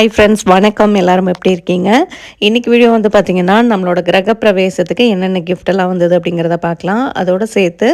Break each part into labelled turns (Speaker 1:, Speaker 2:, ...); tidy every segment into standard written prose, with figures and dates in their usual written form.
Speaker 1: Hi friends, வணக்கம். எல்லாரும் எப்படி இருக்கீங்க? இன்றைக்கி வீடியோ வந்து பார்த்திங்கன்னா, நம்மளோட கிரகப்பிரவேசத்துக்கு என்னென்ன கிஃப்டெல்லாம் வந்தது அப்படிங்கிறத பார்க்கலாம். அதோடு சேர்த்து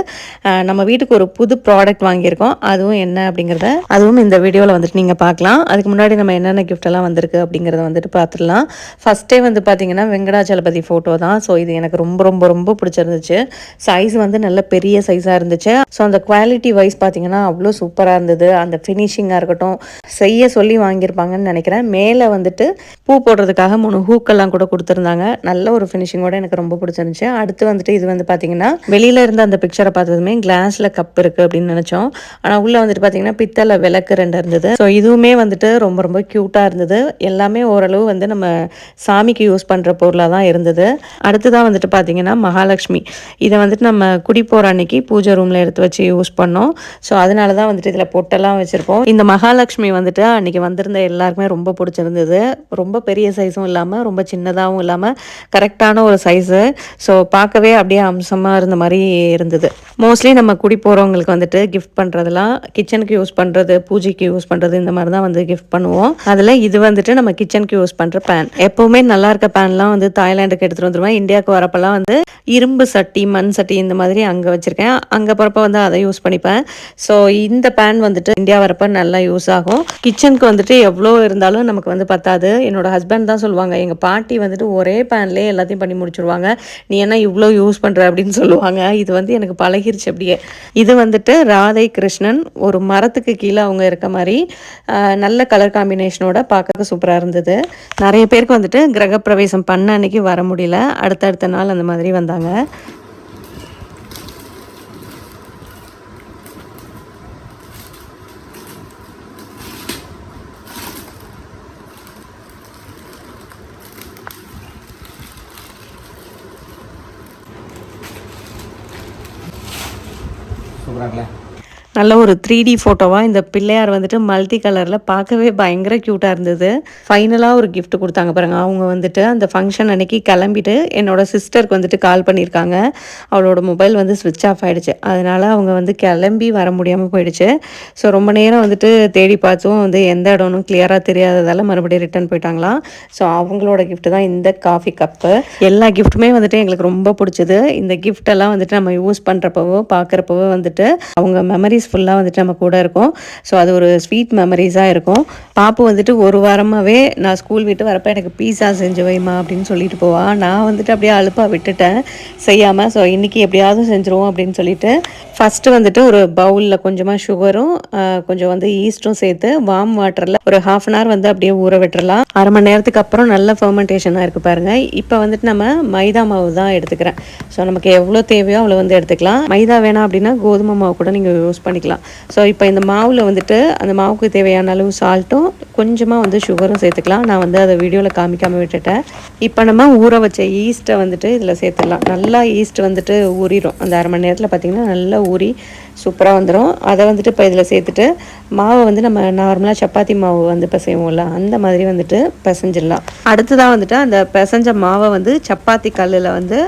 Speaker 1: நம்ம வீட்டுக்கு ஒரு புது ப்ராடக்ட் வாங்கியிருக்கோம். அதுவும் என்ன அப்படிங்கிறத அதுவும் இந்த வீடியோவில் வந்துட்டு நீங்கள் பார்க்கலாம். அதுக்கு முன்னாடி நம்ம என்னென்ன கிஃப்டெல்லாம் வந்திருக்கு அப்படிங்கிறத வந்துட்டு பார்த்துடலாம். ஃபஸ்ட்டே வந்து பார்த்திங்கன்னா வெங்கடாச்சலபதி ஃபோட்டோ தான். ஸோ இது எனக்கு ரொம்ப ரொம்ப ரொம்ப பிடிச்சிருந்துச்சு. சைஸ் வந்து நல்ல பெரிய சைஸாக இருந்துச்சு. ஸோ அந்த குவாலிட்டி வைஸ் பார்த்திங்கன்னா அவ்வளோ சூப்பராக இருந்தது. அந்த ஃபினிஷிங்காக இருக்கட்டும், செய்ய சொல்லி வாங்கியிருப்பாங்கன்னு நினைக்கிறேன். மேலே வந்துட்டு பூ போடுறதுக்காக 3 ஹூக்கெல்லாம் கூட கொடுத்துருந்தாங்க. நல்ல ஒரு ஃபினிஷிங்கோட எனக்கு ரொம்ப பிடிச்சிருந்துச்சு. அடுத்து வந்துட்டு இது வந்து பார்த்தீங்கன்னா, வெளியில இருந்த அந்த பிக்சரை பார்த்ததுமே கிளாஸில் கப் இருக்குது அப்படின்னு நினச்சோம். ஆனால் உள்ளே வந்துட்டு பார்த்தீங்கன்னா பித்தளை விளக்கு 2 இருந்தது. ஸோ இதுவுமே வந்துட்டு ரொம்ப ரொம்ப க்யூட்டாக இருந்தது. எல்லாமே ஓரளவு வந்து நம்ம சாமிக்கு யூஸ் பண்ணுற பொருளாக தான் இருந்தது. அடுத்ததான் வந்துட்டு பார்த்தீங்கன்னா மகாலட்சுமி. இதை வந்துட்டு நம்ம குடி போகிற அன்னைக்கு பூஜை ரூமில் எடுத்து வச்சு யூஸ் பண்ணோம். ஸோ அதனால தான் வந்துட்டு இதில் பொட்டெல்லாம் வச்சுருப்போம். இந்த மகாலட்சுமி வந்துட்டு அன்றைக்கி வந்திருந்த எல்லாருக்குமே ரொம்ப பிடிச்சிருந்தது. ரொம்ப பெரிய சைஸும் இல்லாமல் ரொம்ப சின்னதாகவும் இல்லாமல் கரெக்டான ஒரு சைஸு. ஸோ பார்க்கவே அப்படியே அம்சமாக இருந்த மாதிரி இருந்தது. மோஸ்ட்லி நம்ம குடி போகிறவங்களுக்கு வந்துட்டு கிஃப்ட் பண்ணுறதுலாம் கிச்சனுக்கு யூஸ் பண்ணுறது, பூஜைக்கு யூஸ் பண்ணுறது, இந்த மாதிரி தான் வந்து கிஃப்ட் பண்ணுவோம். அதில் இது வந்துட்டு நம்ம கிச்சனுக்கு யூஸ் பண்ணுற பேன். எப்போவுமே நல்லா இருக்க பேன்லாம் வந்து தாய்லாண்டுக்கு எடுத்துகிட்டு வந்துடுவேன். இந்தியாவுக்கு வரப்பெல்லாம் வந்து இரும்பு சட்டி, மண் சட்டி இந்த மாதிரி அங்கே வச்சுருக்கேன். அங்கே போகிறப்ப வந்து அதை யூஸ் பண்ணிப்பேன். ஸோ இந்த பேன் வந்துட்டு இந்தியா வரப்போ நல்லா யூஸ் ஆகும். கிச்சனுக்கு வந்துட்டு எவ்வளோ இருந்தாலும் நமக்கு வந்து பத்தாது. என்னோட ஹஸ்பண்ட் தான் சொல்லுவாங்க, எங்கள் பாட்டி வந்துட்டு ஒரே பேன்லேயே எல்லாத்தையும் பண்ணி முடிச்சுடுவாங்க, நீ என்ன இவ்வளோ யூஸ் பண்ணுற அப்படின்னு சொல்லுவாங்க. இது வந்து எனக்கு பழகிருச்சு அப்படியே. இது வந்துட்டு ராதை கிருஷ்ணன் ஒரு மரத்துக்கு கீழே அவங்க இருக்க மாதிரி நல்ல கலர் காம்பினேஷனோட பார்க்க சூப்பராக இருந்தது. நிறைய பேருக்கு வந்துட்டு கிரகப்பிரவேசம் பண்ண அன்னைக்கு வர முடியல, அடுத்தடுத்த நாள் அந்த மாதிரி வந்தாங்க. நல்ல ஒரு 3D ஃபோட்டோவாக இந்த பிள்ளையார் வந்துட்டு மல்டி கலரில் பார்க்கவே பயங்கர க்யூட்டாக இருந்தது. ஃபைனலாக ஒரு கிஃப்ட் கொடுத்தாங்க பாருங்கள். அவங்க வந்துட்டு அந்த ஃபங்க்ஷன் அன்னைக்கு கிளம்பிட்டு என்னோட சிஸ்டருக்கு வந்துட்டு கால் பண்ணியிருக்காங்க. அவளோட மொபைல் வந்து ஸ்விட்ச் ஆஃப் ஆகிடுச்சு. அதனால் அவங்க வந்து கிளம்பி வர முடியாமல் போயிடுச்சு. ஸோ ரொம்ப நேரம் வந்துட்டு தேடி பார்த்தும் வந்து எந்த இடம்னு கிளியராக தெரியாததால் மறுபடியும் ரிட்டர்ன் போயிட்டாங்களாம். ஸோ அவங்களோட கிஃப்ட் தான் இந்த காஃபி கப்பு. எல்லா கிஃப்ட்டுமே வந்துட்டு எங்களுக்கு ரொம்ப பிடிச்சது. இந்த கிஃப்டெல்லாம் வந்துட்டு நம்ம யூஸ் பண்ணுறப்பவோ பார்க்குறப்பவோ வந்துட்டு அவங்க மெமரிஸ் ஃபுல்லாக வந்துட்டு நம்ம கூட இருக்கும். ஸோ அது ஒரு ஸ்வீட் மெமரிஸாக இருக்கும். பாப்பு வந்துட்டு ஒரு வாரமாகவே நான் ஸ்கூல் விட்டு வரப்போ எனக்கு பீஸா செஞ்சு வைமா அப்படின்னு சொல்லிட்டு போவான். நான் வந்துட்டு அப்படியே அலுப்பாக விட்டுட்டேன் செய்யாமல். ஸோ இன்றைக்கி எப்படியாவது செஞ்சுருவோம் அப்படின்னு சொல்லிட்டு ஃபஸ்ட்டு வந்துட்டு ஒரு பவுலில் கொஞ்சமாக சுகரும் கொஞ்சம் வந்து ஈஸ்ட்டும் சேர்த்து வார்ம் வாட்டரில் ஒரு 1/2 hour வந்து அப்படியே ஊற விட்டுறலாம். 1/2 மணி நேரத்துக்கு அப்புறம் நல்ல ஃபெர்மெண்டேஷனாக இருக்குது பாருங்கள். இப்போ வந்துட்டு நம்ம மைதா மாவு தான் எடுத்துக்கிறேன். ஸோ நமக்கு எவ்வளோ தேவையோ அவ்வளோ வந்து எடுத்துக்கலாம். மைதா வேணாம் அப்படின்னா கோதுமை மாவு கூட நீங்கள் யூஸ் பண்ணிக்கலாம். ஸோ இப்போ இந்த மாவில் வந்துட்டு அந்த மாவுக்கு தேவையான அளவு சால்ட்டும் கொஞ்சமாக வந்து சுகரும் சேர்த்துக்கலாம். நான் வந்து அதை வீடியோவில் காமிக்காமல் விட்டுட்டேன். இப்போ நம்ம ஊற வச்ச ஈஸ்ட்டை வந்துட்டு இதில் சேர்த்துடலாம். நல்லா ஈஸ்ட் வந்துட்டு ஊறிடும். அந்த 1/2 மணி நேரத்தில் பார்த்திங்கன்னா நல்லா ஊறி சூப்பராக வந்துடும். அதை வந்துட்டு இப்போ இதில் சேர்த்துட்டு மாவை வந்து நம்ம நார்மலாக சப்பாத்தி மாவு வந்து பிசைவோம்ல அந்த மாதிரி வந்துட்டு பிசைஞ்சிடலாம். அடுத்ததாக வந்துட்டு அந்த பிசைஞ்ச மாவை வந்து சப்பாத்தி கல்லில் வந்து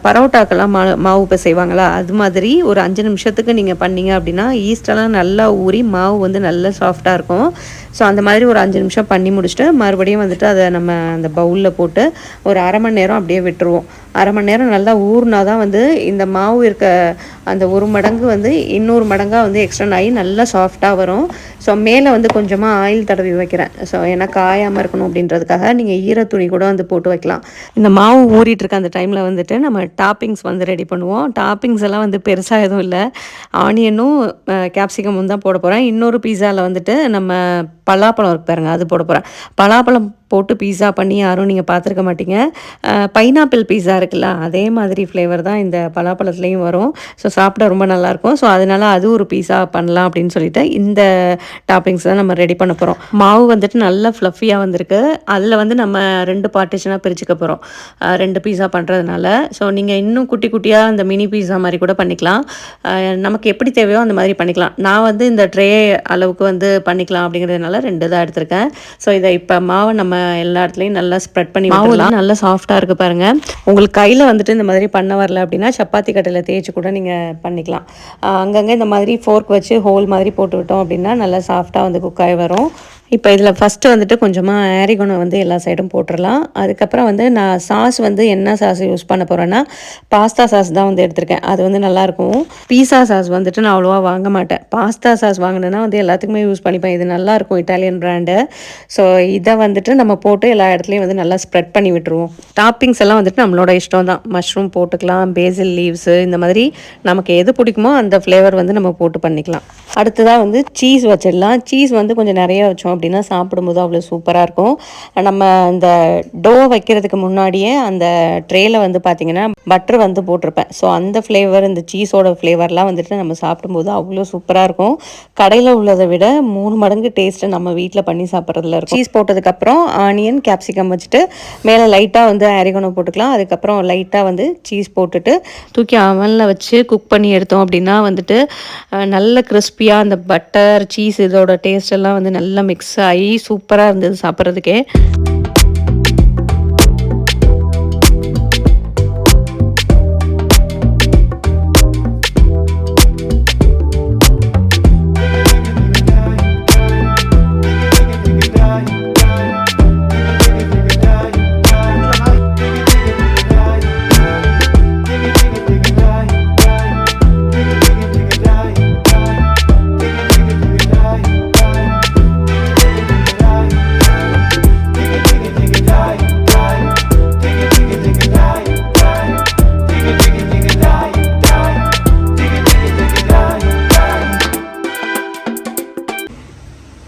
Speaker 1: பரோட்டாக்கெல்லாம் மாவு பிசைவாங்களா அது மாதிரி ஒரு 5 நிமிஷத்துக்கு நீங்கள் பண்ணீங்க அப்படின்னா ஈஸ்டெல்லாம் நல்லா ஊறி மாவு வந்து நல்லா சாஃப்டாக இருக்கும். ஸோ அந்த மாதிரி ஒரு 5 நிமிஷம் பண்ணி முடிச்சுட்டு மறுபடியும் வந்துட்டு அதை நம்ம அந்த பவுலில் போட்டு ஒரு 1/2 மணி நேரம் அப்படியே விட்டுருவோம். 1/2 மணி நேரம் நல்லா ஊறினா தான் வந்து இந்த மாவு இருக்க அந்த 1 மடங்கு வந்து இன்னொரு மடங்காக வந்து எக்ஸ்டெண்ட் ஆகி நல்லா சாஃப்டாக வரும். ஸோ மேலே வந்து கொஞ்சமாக ஆயில் தடவி வைக்கிறேன். ஸோ ஏன்னா காயாமல் இருக்கணும் அப்படின்றதுக்காக நீங்கள் ஈரத்துணி கூட வந்து போட்டு வைக்கலாம். இந்த மாவு ஊறிட்டு இருக்க அந்த டைமில் வந்துட்டு நம்ம டாப்பிங்ஸ் வந்து ரெடி பண்ணுவோம். டாப்பிங்ஸ் எல்லாம் வந்து பெருசாக எதுவும் இல்லை, ஆனியனும் கேப்சிகமும் தான் போட போகிறேன். இன்னொரு பீஸாவில் வந்துட்டு நம்ம பலாப்பழம் இருக்கு பாருங்க, அது போட போகிறேன். பலாப்பழம் போட்டு பீஸா பண்ணி யாரும் நீங்கள் பார்த்துருக்க மாட்டீங்க. பைனாப்பிள் பீஸா இருக்குல்ல அதே மாதிரி ஃப்ளேவர் தான் இந்த பலாப்பழத்துலேயும் வரும். ஸோ சாப்பிட ரொம்ப நல்லாயிருக்கும். ஸோ அதனால் அது ஒரு பீஸா பண்ணலாம் அப்படின்னு சொல்லிட்டு இந்த டாப்பிங்ஸ் தான் நம்ம ரெடி பண்ண போகிறோம். மாவு வந்துட்டு நல்லா ஃப்ளஃபியாக வந்திருக்கு. அதில் வந்து நம்ம 2 பார்ட்டிஷனாக பிரிச்சுக்க போகிறோம் 2 பீஸா பண்ணுறதுனால. ஸோ நீங்கள் இன்னும் குட்டி குட்டியாக அந்த மினி பீஸா மாதிரி கூட பண்ணிக்கலாம். நமக்கு எப்படி தேவையோ அந்த மாதிரி பண்ணிக்கலாம். நான் வந்து இந்த ட்ரே அளவுக்கு வந்து பண்ணிக்கலாம் அப்படிங்கிறதுனால 2 தான் எடுத்திருக்கேன். ஸோ இதை இப்போ மாவை நம்ம எல்லா இடத்துலையும் நல்லா ஸ்ப்ரெட் பண்ணி விடலாம். நல்லா சாஃப்டாக இருக்குது பாருங்கள். உங்களுக்கு கையில் வந்துட்டு இந்த மாதிரி பண்ண வரல அப்படின்னா சப்பாத்தி கட்டையில் தேய்ச்சி கூட நீங்கள் பண்ணிக்கலாம். அங்கங்கே இந்த மாதிரி ஃபோர்க் வச்சு ஹோல் மாதிரி போட்டு விட்டோம் அப்படின்னா நல்லா சாஃப்டாக வந்து குக் ஆகி வரும். இப்போ இதில் ஃபஸ்ட்டு வந்துட்டு கொஞ்சமாக ஆரிகோனோ வந்து எல்லா சைடும் போட்டுடலாம். அதுக்கப்புறம் வந்து நான் சாஸ் வந்து என்ன சாஸ் யூஸ் பண்ண போகிறேன்னா பாஸ்தா சாஸ் தான் வந்து எடுத்திருக்கேன். அது வந்து நல்லாயிருக்கும். பீஸா சாஸ் வந்துட்டு நான் அவ்வளோவா வாங்க மாட்டேன். பாஸ்தா சாஸ் வாங்கினேன்னா வந்து எல்லாத்துக்குமே யூஸ் பண்ணிப்பேன். இது நல்லாயிருக்கும் இட்டாலியன் பிராண்டு. ஸோ இதை வந்துட்டு நம்ம போட்டு எல்லா இடத்துலையும் வந்து நல்லா ஸ்ப்ரெட் பண்ணி விட்டுருவோம். டாப்பிங்ஸ் எல்லாம் வந்துட்டு நம்மளோட இஷ்டம் தான். மஷ்ரூம் போட்டுக்கலாம், பேசில் லீவ்ஸு, இந்த மாதிரி நமக்கு எது பிடிக்குமோ அந்த ஃப்ளேவர் வந்து நம்ம போட்டு பண்ணிக்கலாம். அடுத்ததாக வந்து சீஸ் வச்சிடலாம். சீஸ் வந்து கொஞ்சம் நிறைய வச்சோம் அப்படின்னா சாப்பிடும்போது அவ்வளோ சூப்பராக இருக்கும். நம்ம இந்த டோ வைக்கிறதுக்கு முன்னாடியே அந்த ட்ரேயில் வந்து பார்த்திங்கன்னா பட்டர் வந்து போட்டிருப்பேன். ஸோ அந்த ஃப்ளேவர், இந்த சீஸோட ஃப்ளேவர்லாம் வந்துட்டு நம்ம சாப்பிடும்போது அவ்வளோ சூப்பராக இருக்கும். கடையில் உள்ளதை விட 3 மடங்கு டேஸ்ட்டு நம்ம வீட்டில் பண்ணி சாப்பிட்றதுல இருக்கும். சீஸ் போட்டதுக்கப்புறம் ஆனியன், கேப்சிகம் வச்சுட்டு மேலே லைட்டாக வந்து ஆரிகோனோ போட்டுக்கலாம். அதுக்கப்புறம் லைட்டாக வந்து சீஸ் போட்டுட்டு தூக்கி அவனில் வச்சு குக் பண்ணி எடுத்தோம் அப்படின்னா வந்துட்டு நல்ல கிறிஸ்பியாக அந்த பட்டர், சீஸ் இதோட டேஸ்ட் எல்லாம் வந்து நல்லா மிக்ஸ் ஆகி சூப்பராக இருந்தது சாப்பிட்றதுக்கே.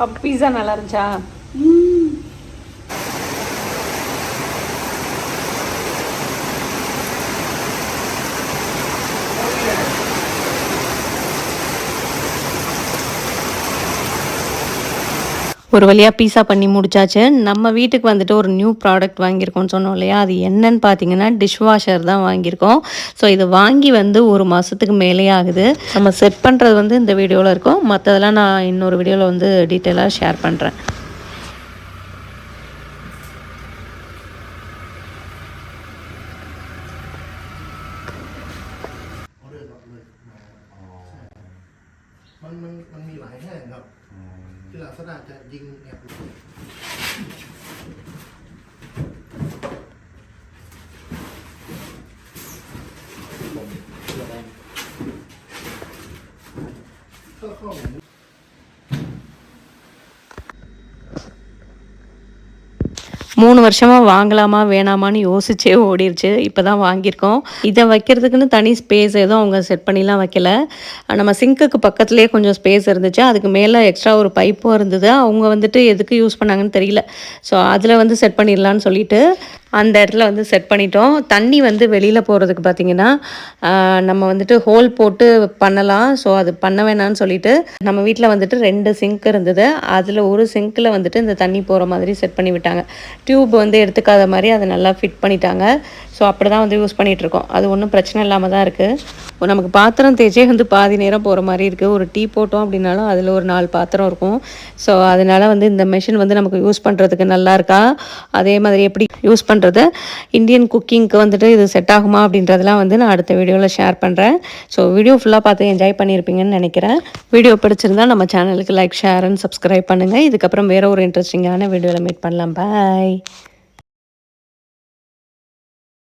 Speaker 1: அப்போ பீஸா நல்லா இருந்துச்சா? ஒரு வழியாக பீஸா பண்ணி முடிச்சாச்சு. நம்ம வீட்டுக்கு வந்துட்டு ஒரு நியூ ப்ராடக்ட் வாங்கியிருக்கோம்னு சொன்னோம் இல்லையா, அது என்னன்னு பார்த்தீங்கன்னா டிஷ் வாஷர் தான் வாங்கியிருக்கோம். ஸோ இது வாங்கி வந்து 1 மாதத்துக்கு மேலே ஆகுது. நம்ம செட் பண்ணுறது வந்து இந்த வீடியோவில் இருக்கும். மற்றதெல்லாம் நான் இன்னொரு வீடியோவில் வந்து டீட்டெயிலாக ஷேர் பண்ணுறேன்.
Speaker 2: มันมีหลายแห่งครับที่ลักษณะจะยิงแอบก็เข้า
Speaker 1: 3 வருஷமாக வாங்கலாமா வேணாமான்னு யோசிச்சே ஓடிருச்சு. இப்போ தான் வாங்கியிருக்கோம். இதை வைக்கிறதுக்குன்னு தனி ஸ்பேஸ் எதுவும் அவங்க செட் பண்ணிலாம் வைக்கல. நம்ம சிங்க்குக்கு பக்கத்துலேயே கொஞ்சம் ஸ்பேஸ் இருந்துச்சு. அதுக்கு மேலே எக்ஸ்ட்ரா ஒரு பைப்பும் இருந்தது. அவங்க வந்துட்டு எதுக்கு யூஸ் பண்ணாங்கன்னு தெரியல. ஸோ அதில் வந்து செட் பண்ணிடலான்னு சொல்லிட்டு அந்த இடத்துல வந்து செட் பண்ணிட்டோம். தண்ணி வந்து வெளியில் போகிறதுக்கு பார்த்திங்கன்னா நம்ம வந்துட்டு ஹோல் போட்டு பண்ணலாம். ஸோ அது பண்ண வேணான்னு சொல்லிட்டு நம்ம வீட்டில் வந்துட்டு 2 சிங்க் இருந்தது. அதில் ஒரு சிங்க்கில் வந்துட்டு இந்த தண்ணி போகிற மாதிரி செட் பண்ணி விட்டாங்க. டியூப் வந்து எடுத்துக்காத மாதிரி அதை நல்லா ஃபிட் பண்ணிட்டாங்க. ஸோ அப்படி தான் வந்து யூஸ் பண்ணிகிட்ருக்கோம். அது ஒன்றும் பிரச்சனை இல்லாமல் தான் இருக்குது. நமக்கு பாத்திரம் தேய்ச்சே வந்து பாதி நேரம் போகிற மாதிரி இருக்குது. ஒரு டீ போட்டோம் அப்படின்னாலும் அதில் ஒரு 4 பாத்திரம் இருக்கும். ஸோ அதனால் வந்து இந்த மெஷின் வந்து நமக்கு யூஸ் பண்ணுறதுக்கு நல்லா இருக்கா, அதே மாதிரி எப்படி யூஸ் பண்ணுறது, இந்தியன் குக்கிங்க்கு வந்துட்டு இது செட் ஆகுமா அப்படின்றதெல்லாம் வந்து நான் அடுத்த வீடியோவில் ஷேர் பண்ணுறேன். ஸோ வீடியோ ஃபுல்லாக பார்த்து என்ஜாய் பண்ணியிருப்பீங்கன்னு நினைக்கிறேன். வீடியோ பிடிச்சிருந்தால் நம்ம சேனலுக்கு லைக், ஷேர் அண்ட் சப்ஸ்கிரைப் பண்ணுங்கள். இதுக்கப்புறம் வேறு ஒரு இன்ட்ரெஸ்டிங்கான வீடியோவில் மீட் பண்ணலாம். பாய்.